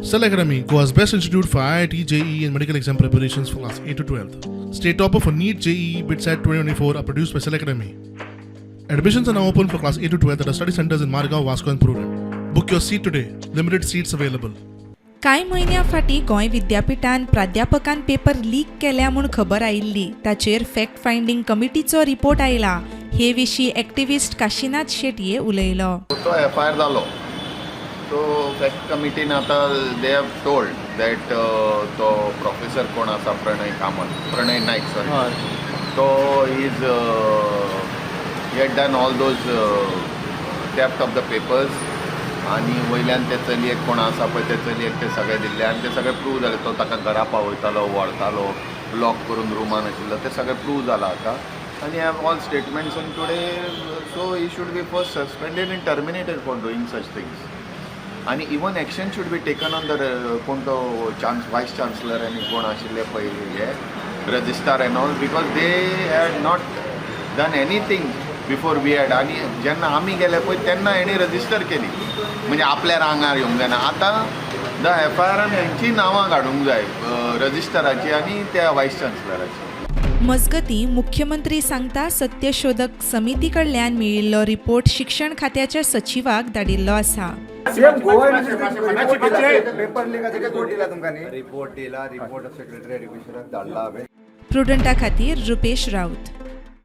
Cell Academy, Goa's best institute for IIT, JEE and medical exam preparations for class 8 to 12th. State topper for NEET, JEE, BITSAT 2024 are produced by Cell Academy. Admissions are now open for class 8 to 12th at our study centers in Margao, Vasco and Purun. Book your seat today. Limited seats available. कांय म्हयन्या फाटीं Goa विद्यापीठान प्राध्यापकान paper leak केल्या म्हूण खबर आयिल्ली ताचेर fact finding कमिटीचो report आयला. हे विशीं एक्टिव्हिस्ट काशीनाथ शेटये उलयलो. तो एफआयआर जालो. तो फॅक्ट कमिटीन आतां दे हॅव टोल्ड दॅट तो प्रोफेसर कोण आसा प्रणय नायक तो is had done all those theft of the papers आनी वयल्यान ते चलयेक कोण आसा पळय ते चलयेक ते सगळे दिल्ले आनी ते सगळे प्रूव जाले. तो ताका घरा पावयतालो व्हरतालो लॉक करून रुमान आशिल्लो ते सगळे प्रूव जाला आतां आनी have all statements and today so he should be first suspended and terminated for doing such things आनी even action should be taken on the कोण तो वायस चान्सलर आनी कोण आशिल्ले पळय हे registrar and all because they had not done anything before we had आनी जेन्ना आमी गेले पळय तेन्ना हेणी रजिस्टर केली म्हणजे आपल्या रांगार येवंक जायना. आतां द एफआयआरान हेंची नांवां काडूंक जाय रजिस्टराची आनी त्या वायस चान्सलराची. मजगतीं मुख्यमंत्री सांगता सत्यशोधक समिती कडल्यान मेळिल्लो रिपोर्ट शिक्षण खात्याच्या सचिवाक धाडिल्लो आसा. रिपोर्ट दिला रिपोर्ट सेक्रेटरी एड्युकेशनाक धाडला हांवें. प्रुडंटा खातीर रुपेश राऊत.